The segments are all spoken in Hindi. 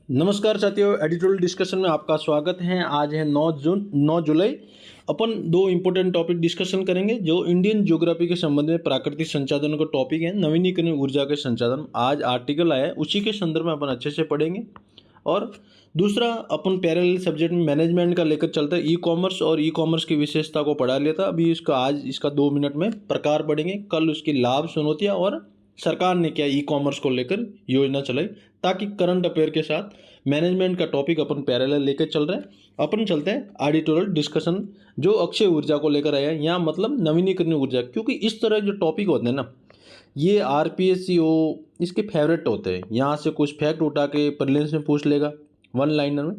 नमस्कार साथियों, एडिटोरियल डिस्कशन में आपका स्वागत है। आज है 9 जुलाई। अपन दो इम्पोर्टेंट टॉपिक डिस्कशन करेंगे जो इंडियन ज्योग्राफी के संबंध में प्राकृतिक संसाधनों का टॉपिक है, नवीनीकरणीय ऊर्जा के संसाधन। आज आर्टिकल आया है, उसी के संदर्भ में अपन अच्छे से पढ़ेंगे। और दूसरा अपन पैरेलल सब्जेक्ट में मैनेजमेंट का लेकर चलते हैं, ई कॉमर्स और ई कॉमर्स की विशेषता को पढ़ा लिया था। अभी आज इसका 2 मिनट में प्रकार पढ़ेंगे, कल उसकी लाभ चुनौतियाँ और सरकार ने क्या ई कॉमर्स को लेकर योजना चलाई, ताकि करंट अफेयर के साथ मैनेजमेंट का टॉपिक अपन पैरेलल लेकर चल रहे हैं। अपन चलते हैं एडिटोरियल डिस्कशन जो अक्षय ऊर्जा को लेकर आया है, यहाँ मतलब नवीनीकरणीय ऊर्जा, क्योंकि इस तरह जो टॉपिक होते हैं ना, ये आरपीएससीओ इसके फेवरेट होते हैं। यहाँ से कुछ फैक्ट उठा के प्रीलिम्स में पूछ लेगा वन लाइनर में,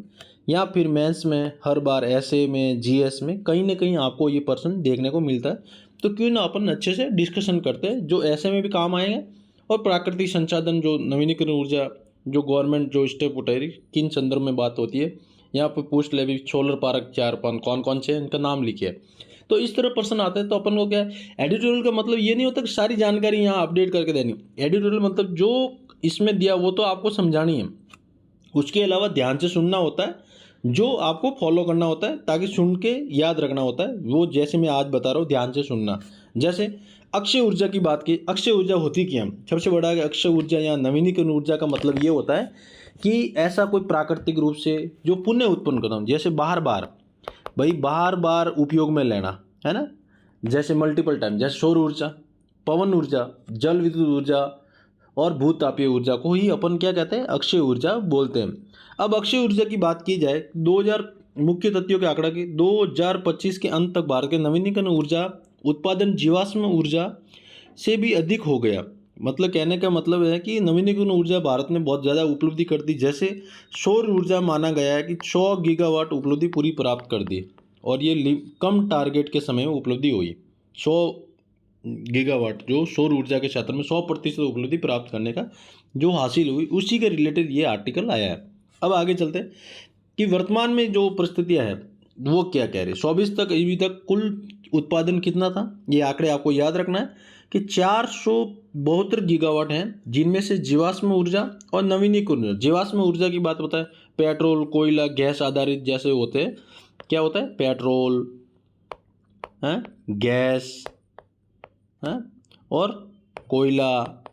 या फिर मेंस में हर बार, ऐसे में, जीएस में कहीं ना कहीं आपको ये पर्सन देखने को मिलता है। तो क्यों ना अपन अच्छे से डिस्कशन करते हैं जो ऐसे में भी काम आएंगे, और प्राकृतिक संसाधन जो नवीनीकरणीय ऊर्जा जो गवर्नमेंट जो स्टेप उठाएगी किन संदर्भ में बात होती है। यहाँ पर पूछ ले भी सोलर पार्क 4-5 कौन कौन से इनका नाम लिखिए। तो इस तरह पर्सन आते हैं। तो अपन को क्या है, एडिटोरियल का मतलब ये नहीं होता कि सारी जानकारी यहाँ अपडेट करके देनी। एडिटोरियल मतलब जो इसमें दिया वो तो आपको समझानी है, उसके अलावा ध्यान से सुनना होता है, जो आपको फॉलो करना होता है, ताकि सुन के याद रखना होता है। वो जैसे मैं आज बता रहा हूँ, ध्यान से सुनना। जैसे अक्षय ऊर्जा की बात की, अक्षय ऊर्जा होती क्या है? सबसे बड़ा अक्षय ऊर्जा या नवीनीकरण ऊर्जा का मतलब ये होता है कि ऐसा कोई प्राकृतिक रूप से जो पुण्य उत्पन्न करता हूँ, जैसे बार बार उपयोग में लेना है ना, जैसे मल्टीपल टाइम, जैसे सौर ऊर्जा, पवन ऊर्जा, जल विद्युत ऊर्जा और भूतापीय ऊर्जा को ही अपन क्या कहते हैं, अक्षय ऊर्जा बोलते हैं। अब अक्षय ऊर्जा की बात की जाए, 2000 मुख्य तथ्यों के आंकड़ा की 2025 के अंत तक भारत के नवीनीकरण ऊर्जा उत्पादन जीवाश्म ऊर्जा से भी अधिक हो गया। मतलब कहने का मतलब है कि नवीनीकरण ऊर्जा भारत ने बहुत ज़्यादा उपलब्धि कर दी। जैसे सौर ऊर्जा माना गया है कि 100 गीगावाट उपलब्धि पूरी प्राप्त कर दी, और ये कम टारगेट के समय में उपलब्धि हुई। 100 गीगावाट जो सौर ऊर्जा के क्षेत्र में 100% उपलब्धि प्राप्त करने का जो हासिल हुई, उसी के रिलेटेड ये आर्टिकल आया है। अब आगे चलते हैं कि वर्तमान में जो परिस्थितियां है वो क्या कह रही है। 24 तक अभी तक कुल उत्पादन कितना था, ये आंकड़े आपको याद रखना है कि 472 गीगावाट हैं, जिनमें से जीवाश्म ऊर्जा और नवीनीकरण ऊर्जा। जीवाश्म ऊर्जा की बात बताएं, पेट्रोल, कोयला, गैस आधारित जैसे होते हैं। क्या होता है? पेट्रोल है, गैस है, और कोयला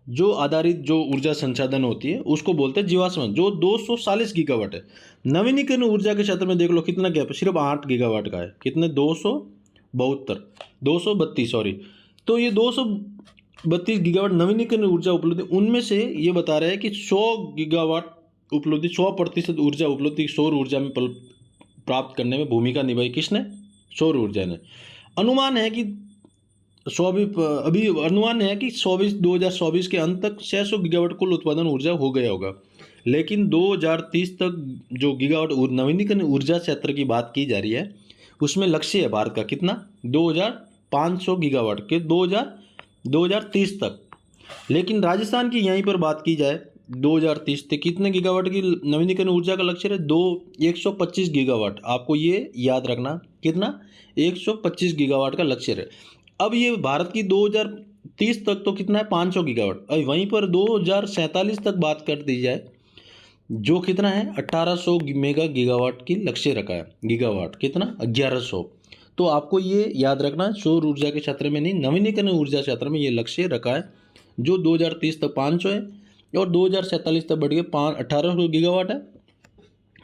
जो आधारित जो ऊर्जा संसाधन होती है उसको बोलते हैं जीवाश्म, जो 240 गीगावाट है। नवीनीकरण ऊर्जा के क्षेत्र में देख लो कितना गैप है, सिर्फ 8 गीगावाट का है। कितने? 232 सॉरी। तो ये 232 गीगावाट नवीनीकरण ऊर्जा उपलब्धि, उनमें से ये बता रहे हैं कि 100 गीगावाट उपलब्धि, 100% ऊर्जा उपलब्धि सौर ऊर्जा में प्राप्त करने में भूमिका निभाई। किसने? सौर ऊर्जा ने। अनुमान है कि 2024 के अंत तक 600 गीगावाट कुल उत्पादन ऊर्जा हो गया होगा। लेकिन 2030 तक जो गीगावाट नवीनीकरण ऊर्जा क्षेत्र की बात की जा रही है, उसमें लक्ष्य है भारत का कितना? 2500 गीगावाट के 2030 तक। लेकिन राजस्थान की यहीं पर बात की जाए, 2030 तक कितने गीगावाट की नवीनीकरण ऊर्जा का लक्ष्य है? 125 गीगावाट। आपको ये याद रखना, कितना? 125 गीगावाट का लक्ष्य है। अब ये भारत की 2030 तक तो कितना है? 500 गीगावाट। अब वहीं पर 2047 तक बात कर दी जाए, जो कितना है? 1800 मेगा गीगावाट की लक्ष्य रखा है। गीगावाट कितना? 1100। तो आपको ये याद रखना, सौर ऊर्जा के क्षेत्र में नहीं, नवीनीकरण ऊर्जा क्षेत्र में ये लक्ष्य रखा है, जो 2030 तक 500 है और 2047 तक बढ़ के 1800 गीगावाट है।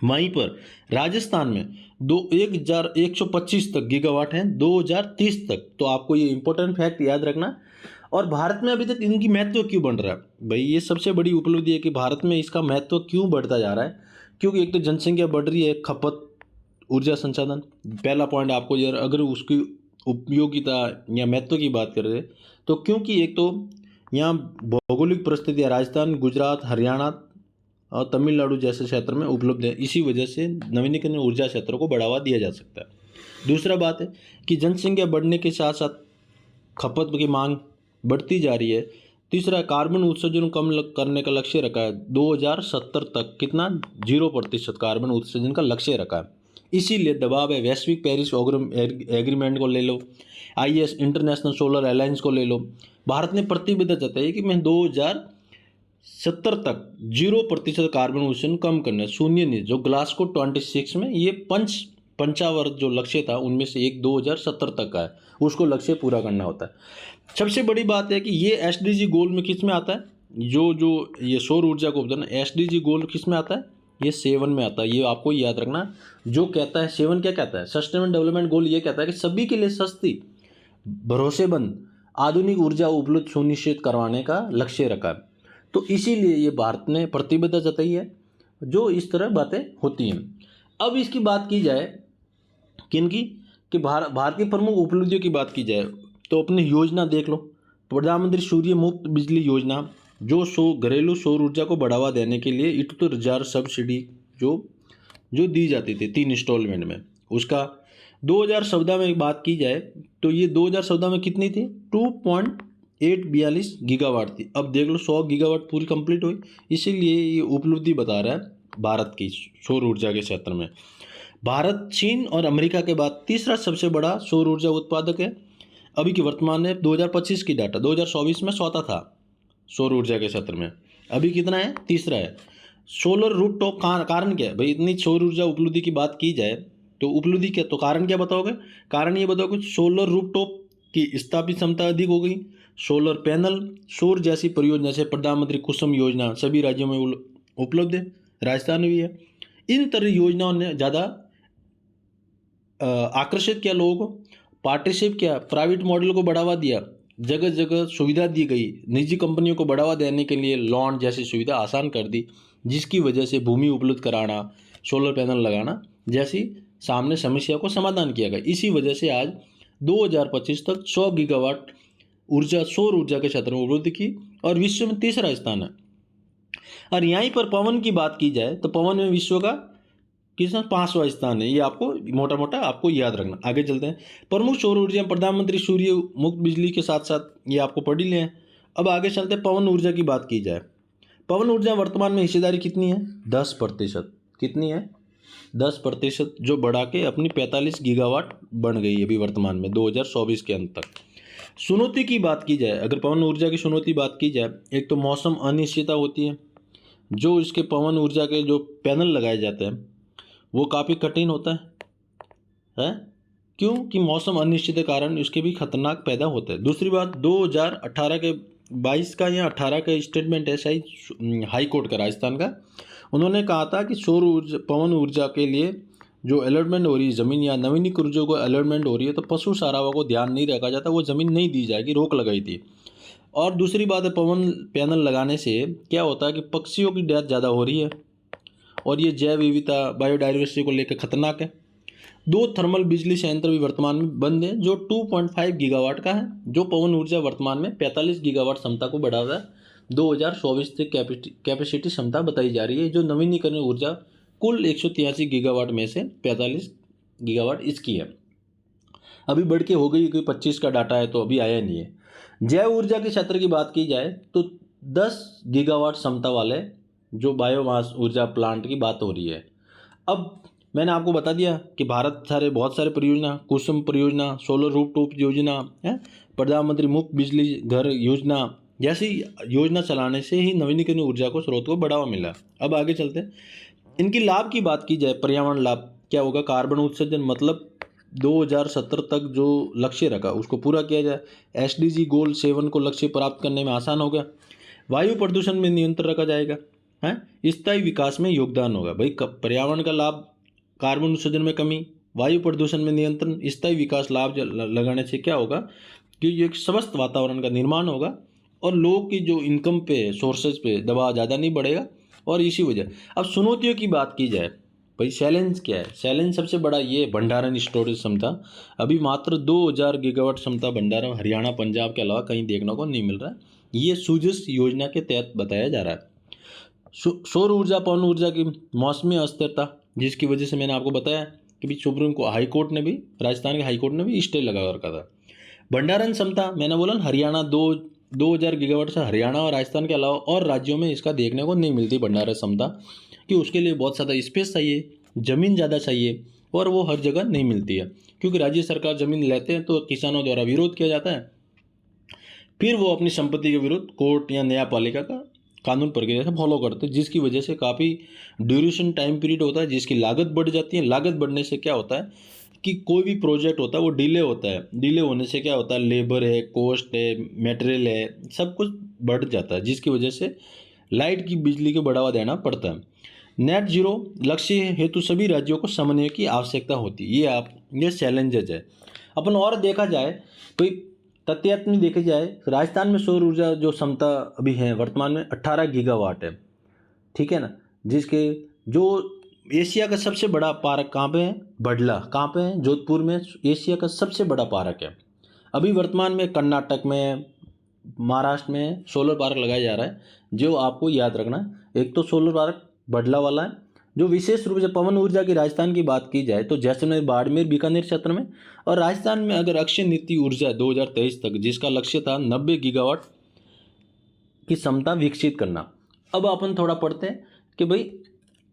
वहीं पर राजस्थान में 1125 तक गीगावाट हैं 2030 तक। तो आपको ये इंपॉर्टेंट फैक्ट याद रखना। और भारत में अभी तक इनकी महत्व क्यों बढ़ रहा है भाई, ये सबसे बड़ी उपलब्धि है कि भारत में इसका महत्व क्यों बढ़ता जा रहा है। क्योंकि एक तो जनसंख्या बढ़ रही है, खपत ऊर्जा संसाधन, पहला पॉइंट आपको यार, अगर उसकी उपयोगिता या महत्व की बात कर रहे हैं तो क्योंकि एक तो यहाँ भौगोलिक परिस्थितियाँ राजस्थान, गुजरात, हरियाणा और तमिलनाडु जैसे क्षेत्र में उपलब्ध है। इसी वजह से नवीनीकरण ऊर्जा क्षेत्रों को बढ़ावा दिया जा सकता है। दूसरा बात है कि जनसंख्या बढ़ने के साथ साथ खपत की मांग बढ़ती जा रही है। तीसरा, कार्बन उत्सर्जन कम करने का लक्ष्य रखा है 2070 तक। कितना? 0% कार्बन उत्सर्जन का लक्ष्य रखा है। इसीलिए दबाव है। वैश्विक पेरिस एग्रीमेंट को ले लो, IS इंटरनेशनल सोलर अलायंस को ले लो। भारत ने प्रतिबद्धता जताई कि मैं 70 तक 0% कार्बन उत्सर्जन कम करना है, शून्य नहीं। जो ग्लासगो 26 में ये पंचावर्त जो लक्ष्य था उनमें से एक 2070 तक का है, उसको लक्ष्य पूरा करना होता है। सबसे बड़ी बात है कि ये एसडीजी गोल में किस में आता है, जो जो ये सौर ऊर्जा को उपदान एसडीजी गोल किस में आता है, ये 7 में आता है। ये आपको याद रखना। जो कहता है 7 क्या कहता है, सस्टेनेबल डेवलपमेंट गोल ये कहता है कि सभी के लिए सस्ती, भरोसेमंद, आधुनिक ऊर्जा उपलब्ध सुनिश्चित करवाने का लक्ष्य रखा है। तो इसीलिए ये भारत ने प्रतिबद्धता जताई है, जो इस तरह बातें होती हैं। अब इसकी बात की जाए किनकी, कि भारत की प्रमुख उपलब्धियों की बात की जाए तो अपनी योजना देख लो। प्रधानमंत्री सूर्य मुक्त बिजली योजना, जो घरेलू सौर ऊर्जा को बढ़ावा देने के लिए 78,000 सब्सिडी जो जो दी जाती थी 3 इंस्टॉलमेंट में, उसका 2014 में बात की जाए तो ये 2014 में कितनी थी, 2.842 गीगावाट थी। अब देख लो 100 गीगावाट पूरी कंप्लीट हुई। इसीलिए ये उपलब्धि बता रहा है भारत की सौर ऊर्जा के क्षेत्र में। भारत चीन और अमेरिका के बाद तीसरा सबसे बड़ा सौर ऊर्जा उत्पादक है। अभी की वर्तमान में 2025 की डाटा, 2024 में चौथा था सौर ऊर्जा के क्षेत्र में, अभी कितना है, तीसरा है। सोलर रूफ टॉप कारण क्या है भाई, इतनी सौर ऊर्जा उपलब्धि की बात की जाए तो उपलब्धि क्या, तो कारण क्या बताओगे, कारण ये बताओगे सोलर रूफ टॉप की स्थापित क्षमता अधिक हो गई, सोलर पैनल, सौर जैसी परियोजना से प्रधानमंत्री कुसुम योजना सभी राज्यों में उपलब्ध है, राजस्थान में भी है। इन तरह योजनाओं ने ज़्यादा आकर्षित किया लोगों को, पार्टनरशिप किया, प्राइवेट मॉडल को बढ़ावा दिया, जगह जगह सुविधा दी गई, निजी कंपनियों को बढ़ावा देने के लिए लोन जैसी सुविधा आसान कर दी, जिसकी वजह से भूमि उपलब्ध कराना, सोलर पैनल लगाना जैसी सामने समस्या को समाधान किया गया। इसी वजह से आज 2025 तक 100 गीगावाट ऊर्जा सौर ऊर्जा के क्षेत्र में उपलब्ध की और विश्व में तीसरा स्थान है। और यहीं पर पवन की बात की जाए तो पवन में विश्व का कितना 5वां स्थान है। ये आपको मोटा मोटा आपको याद रखना। आगे चलते हैं। प्रमुख सौर ऊर्जा प्रधानमंत्री सूर्य मुक्त बिजली के साथ साथ ये आपको पढ़ ही लें। अब आगे चलते हैं, पवन ऊर्जा की बात की जाए। पवन ऊर्जा वर्तमान में हिस्सेदारी कितनी है, 10%। कितनी है, 10%, जो बढ़ा के अपनी 45 गीगावाट बन गई अभी वर्तमान में 2024 के अंत तक। चुनौती की बात की जाए, अगर पवन ऊर्जा की चुनौती बात की जाए, एक तो मौसम अनिश्चितता होती है। जो इसके पवन ऊर्जा के जो पैनल लगाए जाते हैं वो काफ़ी कठिन होता है क्यों कि मौसम अनिश्चित के कारण इसके भी खतरनाक पैदा होते हैं। दूसरी बात 2018 के 22 का या 18 का स्टेटमेंट है शायद हाई कोर्ट का राजस्थान का, उन्होंने कहा था कि सौर ऊर्जा पवन ऊर्जा के लिए जो अलॉटमेंट हो रही है ज़मीन या नवीनीकृत ऊर्जा को अलॉटमेंट हो रही है तो पशु चारावा को ध्यान नहीं रखा जाता, वो ज़मीन नहीं दी जाएगी, रोक लगाई थी। और दूसरी बात है पवन पैनल लगाने से क्या होता है कि पक्षियों की डेथ ज़्यादा हो रही है और ये जैव विविधता बायोडाइवर्सिटी को लेकर खतरनाक है। 2 थर्मल बिजली संयंत्र भी वर्तमान में बंद है जो 2.5 गीगावाट का है। जो पवन ऊर्जा वर्तमान में 45 गीगावाट क्षमता को बढ़ा रहा है। 2024 तक कैपेसिटी क्षमता बताई जा रही है। जो नवीनीकरण ऊर्जा कुल 183 गीगावाट में से 45 गीगावाट इसकी है। अभी बढ़ के हो गई, कोई 25 का डाटा है तो अभी आया नहीं है। जैव ऊर्जा के क्षेत्र की बात की जाए तो 10 गीगावाट क्षमता वाले जो बायोमास ऊर्जा प्लांट की बात हो रही है। अब मैंने आपको बता दिया कि बहुत सारे परियोजना, कुसुम परियोजना, सोलर रूफटॉप योजना है, प्रधानमंत्री मुफ्त बिजली घर योजना जैसी योजना चलाने से ही नवीनीकरण ऊर्जा को स्रोत को बढ़ावा मिला। अब आगे चलते हैं। इनकी लाभ की बात की जाए, पर्यावरण लाभ क्या होगा, कार्बन उत्सर्जन मतलब 2070 तक जो लक्ष्य रखा उसको पूरा किया जाए। एसडीजी गोल 7 को लक्ष्य प्राप्त करने में आसान होगा। वायु प्रदूषण में नियंत्रण रखा जाएगा, है स्थायी विकास में योगदान होगा। भाई पर्यावरण का लाभ, कार्बन उत्सर्जन में कमी, वायु प्रदूषण में नियंत्रण, स्थायी विकास लाभ लगाने से क्या होगा कि एक स्वस्थ वातावरण का निर्माण होगा और लोगों की जो इनकम पे सोर्सेज पे दबाव ज़्यादा नहीं बढ़ेगा। और इसी वजह अब चुनौतियों की बात की जाए, भाई चैलेंज क्या है, चैलेंज सबसे बड़ा ये भंडारण स्टोरेज क्षमता। अभी मात्र 2000 गीगावाट क्षमता भंडारण हरियाणा पंजाब के अलावा कहीं देखने को नहीं मिल रहा है। ये सूजस योजना के तहत बताया जा रहा है। सौर ऊर्जा पवन ऊर्जा की मौसमी अस्थिरता, जिसकी वजह से मैंने आपको बताया कि भी सुप्रीम कोर्ट हाई कोर्ट ने भी, राजस्थान के हाई कोर्ट ने भी स्टे लगा रखा था। भंडारण क्षमता मैंने बोला ना, हरियाणा 2000 गीगावाट से हरियाणा और राजस्थान के अलावा और राज्यों में इसका देखने को नहीं मिलती भंडारण क्षमता, कि उसके लिए बहुत ज़्यादा स्पेस चाहिए, ज़मीन ज़्यादा चाहिए और वो हर जगह नहीं मिलती है। क्योंकि राज्य सरकार ज़मीन लेते हैं तो किसानों द्वारा विरोध किया जाता है, फिर वो अपनी संपत्ति के विरुद्ध कोर्ट या न्यायपालिका का कानून प्रक्रिया से फॉलो करते हैं, जिसकी वजह से काफ़ी ड्यूरेशन टाइम पीरियड होता है, जिसकी लागत बढ़ जाती है। लागत बढ़ने से क्या होता है कि कोई भी प्रोजेक्ट होता है वो डिले होता है। डिले होने से क्या होता है, लेबर है, कॉस्ट है, मटेरियल है, सब कुछ बढ़ जाता है, जिसकी वजह से लाइट की बिजली को बढ़ावा देना पड़ता है। नेट जीरो लक्ष्य हेतु सभी राज्यों को समन्वय की आवश्यकता होती है। ये चैलेंजेज है। अपन और देखा जाए तो तथ्यात्मक में देखा जाए, राजस्थान में सौर ऊर्जा जो क्षमता अभी है वर्तमान में 18 गीगावाट है, ठीक है ना। जिसके जो एशिया का सबसे बड़ा पार्क कहाँ पे है, बडला कहाँ पे है, जोधपुर में एशिया का सबसे बड़ा पार्क है। अभी वर्तमान में कर्नाटक में, महाराष्ट्र में सोलर पार्क लगाया जा रहा है। जो आपको याद रखना, एक तो सोलर पार्क बडला वाला है, जो विशेष रूप से पवन ऊर्जा की राजस्थान की बात की जाए तो जैसलमेर, बाड़मेर, बीकानेर क्षेत्र में। और राजस्थान में अगर अक्षय नीति ऊर्जा 2023 तक, जिसका लक्ष्य था 90 गीगावाट की क्षमता विकसित करना। अब अपन थोड़ा पढ़ते हैं कि भाई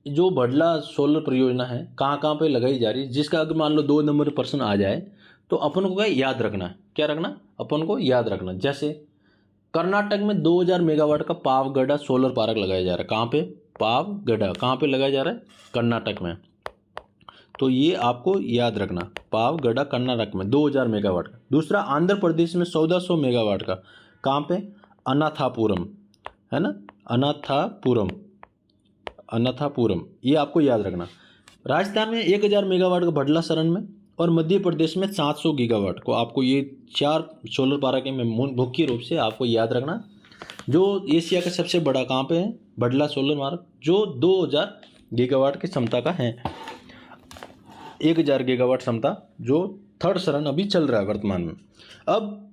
जो बडला सोलर परियोजना है कहाँ कहाँ पे लगाई जा रही है, जिसका अगर मान लो 2 नंबर पर्सन आ जाए तो अपन को क्या याद रखना है, क्या रखना, अपन को याद रखना। जैसे कर्नाटक में 2000 मेगावाट का पावगढ़ सोलर पार्क लगाया जा रहा है। कहाँ पे, पावगढ़ कहाँ पे लगाया जा रहा है, कर्नाटक में। तो ये आपको याद रखना, पावगढ़ कर्नाटक में 2000 मेगावाट का। दूसरा आंध्र प्रदेश में 1400 मेगावाट का, कहाँ पे, अनाथापुरम, है ना, अनाथापुरम, ये आपको याद रखना। राजस्थान में 1000 मेगावाट का भडला शरण में, और मध्य प्रदेश में 700 गीगावाट को। आपको ये 4 सोलर पार्क में मुख्य रूप से आपको याद रखना। जो एशिया का सबसे बड़ा कहाँ पे है, बडला सोलर पार्क, जो 2000 गीगावाट की क्षमता का है। 1000 गीगावाट क्षमता, जो थर्ड शरण अभी चल रहा है वर्तमान में। अब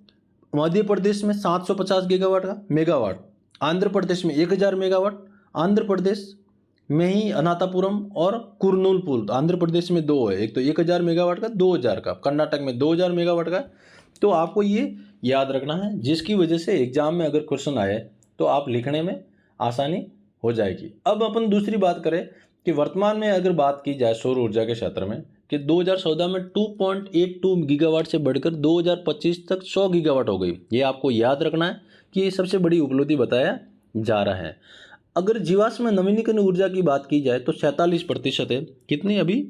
मध्य प्रदेश में 750 गीगावाट का मेगावाट, आंध्र प्रदेश में 1000 मेगावाट, आंध्र प्रदेश में ही अनाथापुरम और कुर्नूलपुर, आंध्र प्रदेश में 2 है, एक तो 1000 मेगावाट का, 2000 का, कर्नाटक में 2000 मेगावाट का। तो आपको ये याद रखना है, जिसकी वजह से एग्जाम में अगर क्वेश्चन आए तो आप लिखने में आसानी हो जाएगी। अब अपन दूसरी बात करें कि वर्तमान में अगर बात की जाए सौर ऊर्जा के क्षेत्र में, कि 2014 में 2.82 गीगावाट से बढ़कर 2025 तक 100 गीगावाट हो गई। ये आपको याद रखना है कि ये सबसे बड़ी उपलब्धि बताया जा रहा है। अगर जीवाश्म नवीनीकरण ऊर्जा की बात की जाए तो 47% है। कितनी अभी,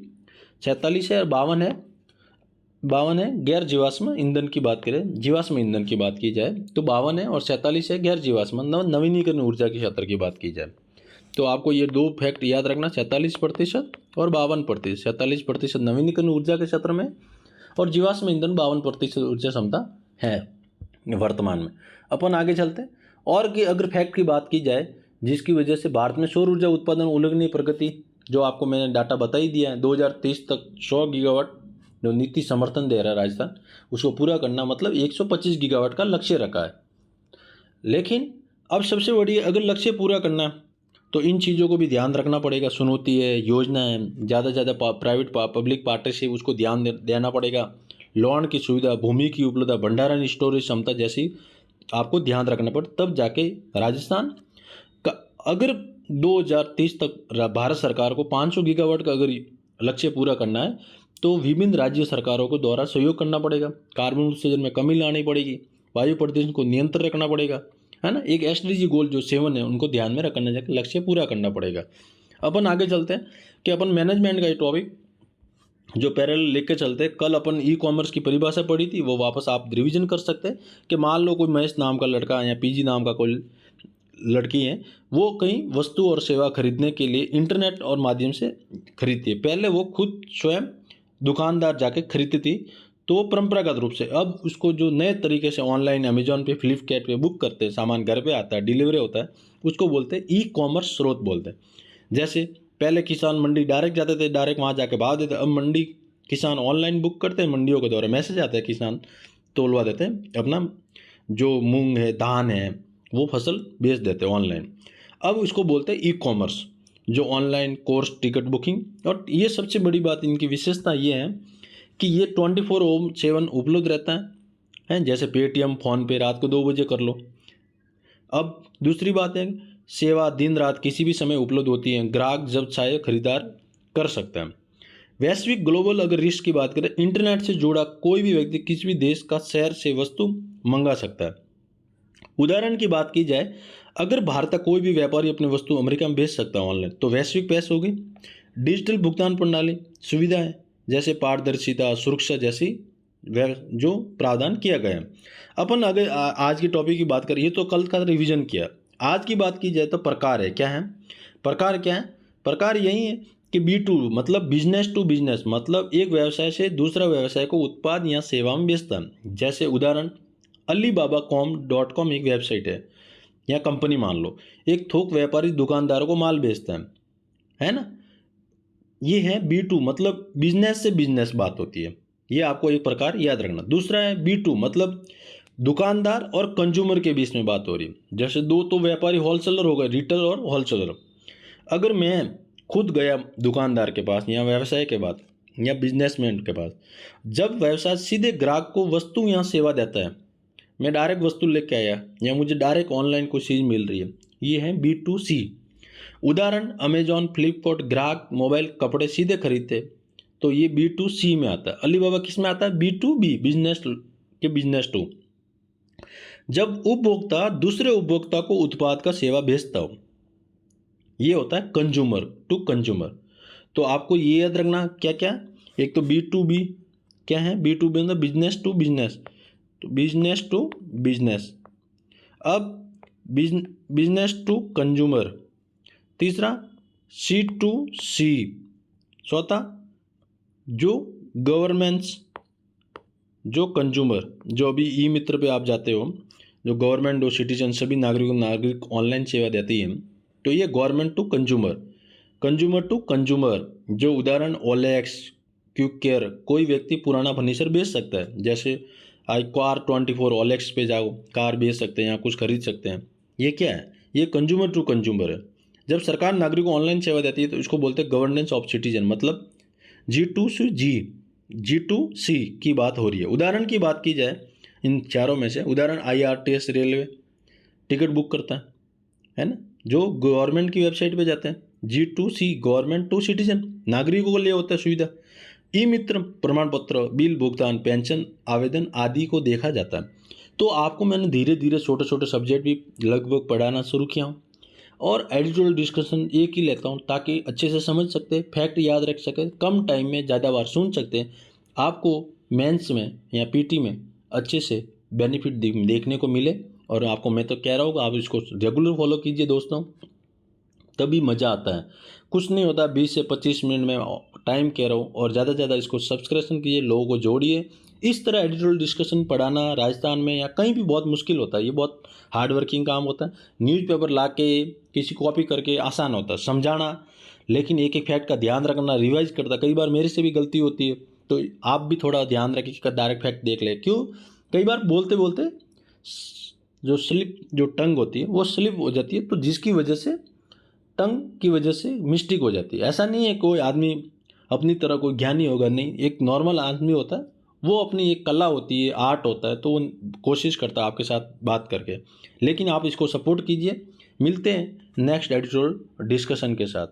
46 है और 52 है गैर जीवाश्म ईंधन की बात करें, जीवाश्म ईंधन की बात की जाए तो 52 है, और 47 है गैर जीवाश्म नवीनीकरण ऊर्जा के क्षेत्र की बात की जाए। तो आपको ये 2 फैक्ट याद रखना, 47% और 52%। 47% नवीनीकरण ऊर्जा के क्षेत्र में, और जीवाश्म ईंधन 52% ऊर्जा क्षमता है वर्तमान में। अपन आगे चलते हैं और कि अगर फैक्ट की बात की जाए, जिसकी वजह से भारत में सौर ऊर्जा उत्पादन उल्लेखनीय प्रगति, जो आपको मैंने डाटा बता ही दिया है, 2023 तक 100 गीगावाट जो नीति समर्थन दे रहा है राजस्थान, उसको पूरा करना, मतलब 125 गीगावाट का लक्ष्य रखा है। लेकिन अब सबसे बड़ी, अगर लक्ष्य पूरा करना है तो इन चीज़ों को भी ध्यान रखना पड़ेगा। चुनौती है, योजना है, ज़्यादा से ज़्यादा प्राइवेट पब्लिक पार्टनरशिप, उसको ध्यान देना पड़ेगा। लोन की सुविधा, भूमि की उपलब्धता, भंडारण स्टोरेज क्षमता जैसी आपको ध्यान रखना पड़े, तब जाके राजस्थान का, अगर 2030 तक भारत सरकार को 500 गीगावाट का अगर लक्ष्य पूरा करना है तो विभिन्न राज्य सरकारों को द्वारा सहयोग करना पड़ेगा। कार्बन उत्सर्जन में कमी लानी पड़ेगी, वायु प्रदूषण को नियंत्रण रखना पड़ेगा, है ना। एक SDG गोल जो 7 है उनको ध्यान में रखना चाहिए, लक्ष्य पूरा करना पड़ेगा। अपन आगे चलते हैं कि अपन मैनेजमेंट का ये टॉपिक जो पैरेलल लेके चलते हैं। कल अपन ई-कॉमर्स की परिभाषा पढ़ी थी, वो वापस आप रिवीजन कर सकते हैं कि मान लो कोई महेश नाम का लड़का या PG नाम का कोई लड़की है, वो कहीं वस्तु और सेवा खरीदने के लिए इंटरनेट और माध्यम से खरीदती है। पहले वो खुद स्वयं दुकानदार जाके खरीदती थी, तो वो परंपरागत रूप से। अब उसको जो नए तरीके से ऑनलाइन अमेजोन पे, फ्लिपकार्ट पे बुक करते हैं, सामान घर पे आता है, डिलीवरी होता है, उसको बोलते हैं ई-कॉमर्स स्रोत बोलते हैं। जैसे पहले किसान मंडी डायरेक्ट जाते थे, डायरेक्ट वहाँ जाके भाव देते, अब मंडी किसान ऑनलाइन बुक करते हैं, मंडियों के द्वारा मैसेज आता है, किसान तोलवा देते हैं अपना जो मूंग है, धान है, वो फसल बेच देते हैं ऑनलाइन। अब उसको बोलते हैं ई-कॉमर्स, जो ऑनलाइन कोर्स, टिकट बुकिंग। और ये सबसे बड़ी बात, इनकी विशेषता ये है कि ये 24/7 उपलब्ध रहता है, जैसे पेटीएम, फ़ोनपे रात को 2 बजे कर लो। अब दूसरी बात है, सेवा दिन रात किसी भी समय उपलब्ध होती है, ग्राहक जब चाहे खरीदार कर सकता है। वैश्विक ग्लोबल अगर रिस्क की बात करें, इंटरनेट से जुड़ा कोई भी व्यक्ति किसी भी देश का शहर से वस्तु मंगा सकता है। उदाहरण की बात की जाए, अगर भारत का कोई भी व्यापारी अपनी वस्तु अमेरिका में बेच सकता है ऑनलाइन, तो वैश्विक पहल होगी। डिजिटल भुगतान प्रणाली सुविधाएं जैसे पारदर्शिता, सुरक्षा जैसी जो प्रावधान किया गया है। अपन अगर आज की टॉपिक की बात करिए तो कल का रिवीजन किया। आज की बात की जाए तो प्रकार है, क्या है प्रकार, क्या है प्रकार, यही है कि B2 मतलब बिजनेस टू बिजनेस, मतलब एक व्यवसाय से दूसरा व्यवसाय को उत्पाद या सेवा में बेचता है। जैसे उदाहरण alibaba.com एक वेबसाइट या कंपनी मान लो, एक थोक व्यापारी दुकानदारों को माल बेचता है ना। ये है B2 मतलब बिजनेस से बिजनेस बात होती है, ये आपको एक प्रकार याद रखना। दूसरा है B2 मतलब दुकानदार और कंज्यूमर के बीच में बात हो रही है। जैसे दो तो व्यापारी होलसेलर हो गए, रिटेलर और होलसेलर। अगर मैं खुद गया दुकानदार के पास या व्यवसाय के पास या बिजनेसमैन के पास, जब व्यवसाय सीधे ग्राहक को वस्तु या सेवा देता है, मैं डायरेक्ट वस्तु लेके आया या मुझे डायरेक्ट ऑनलाइन कोई चीज़ मिल रही है, ये है B2C। उदाहरण अमेजॉन, फ्लिपकार्ट, ग्राहक मोबाइल कपड़े सीधे खरीदते, तो ये B2C में आता है। अलीबाबा किस में आता है? B2B, बिजनेस के बिजनेस टू। जब उपभोक्ता दूसरे उपभोक्ता को उत्पाद का सेवा भेजता हो, ये होता है कंज्यूमर टू कंज्यूमर। तो आपको ये याद रखना क्या क्या, एक तो B2B क्या है, B2B मतलब बिजनेस टू बिजनेस, तो बिजनेस टू बिजनेस। अब बिजनेस टू कंज्यूमर, तीसरा C2C, चौथा जो गवर्नमेंट्स, जो कंज्यूमर, जो अभी ई मित्र पे आप जाते हो, जो गवर्नमेंट और सिटीजन सभी नागरिक ऑनलाइन सेवा देती है, तो ये government to consumer, consumer to consumer. जो उदाहरण OLX, क्विक केयर, कोई व्यक्ति पुराना फर्नीचर बेच सकता है। जैसे आज कार24 OLX पे जाओ, कार बेच सकते हैं या कुछ खरीद सकते हैं। ये क्या है? ये कंज्यूमर टू कंज्यूमर है। जब सरकार नागरिकों को ऑनलाइन सेवा देती है तो इसको बोलते हैं गवर्नेंस ऑफ सिटीजन, मतलब G2C की बात हो रही है। उदाहरण की बात की जाए इन चारों में से, उदाहरण IRTS रेलवे टिकट बुक करता है ना, जो गवर्नमेंट की वेबसाइट पे जाते हैं। G2C गवर्नमेंट टू सिटीजन, नागरिकों के लिए होता है सुविधा। ई मित्र प्रमाण पत्र, बिल भुगतान, पेंशन आवेदन आदि को देखा जाता है। तो आपको मैंने धीरे धीरे छोटे छोटे सब्जेक्ट भी लगभग पढ़ाना शुरू किया हूँ, और एडिटोरियल डिस्कशन एक ही लेता हूँ ताकि अच्छे से समझ सकते, फैक्ट याद रख सके, कम टाइम में ज़्यादा बार सुन सकते हैं, आपको मेंस में या PT में अच्छे से बेनिफिट देखने को मिले। और आपको मैं तो कह रहा हूँ आप इसको रेगुलर फॉलो कीजिए दोस्तों, तभी मज़ा आता है। कुछ नहीं होता, 20 से 25 मिनट में टाइम कह रहा हूँ, और ज़्यादा से ज़्यादा इसको सब्सक्रिप्शन कीजिए, लोगों को जोड़िए। इस तरह एडिटोरियल डिस्कशन पढ़ाना राजस्थान में या कहीं भी बहुत मुश्किल होता है, ये बहुत हार्ड वर्किंग काम होता है। न्यूज़पेपर ला के किसी कॉपी करके आसान होता है समझाना, लेकिन एक एक फैक्ट का ध्यान रखना, रिवाइज करता, कई बार मेरे से भी गलती होती है, तो आप भी थोड़ा ध्यान रखें कि डायरेक्ट फैक्ट देख ले। क्यों? कई बार बोलते बोलते जो टंग होती है वो स्लिप हो जाती है, तो जिसकी वजह से टंग की वजह से मिस्टेक हो जाती है। ऐसा नहीं है कोई आदमी अपनी तरह कोई ज्ञानी होगा, नहीं, एक नॉर्मल आदमी होता है, वो अपनी एक कला होती है, आर्ट होता है, तो वो कोशिश करता है आपके साथ बात करके। लेकिन आप इसको सपोर्ट कीजिए। मिलते हैं नेक्स्ट एडिटोरियल डिस्कशन के साथ।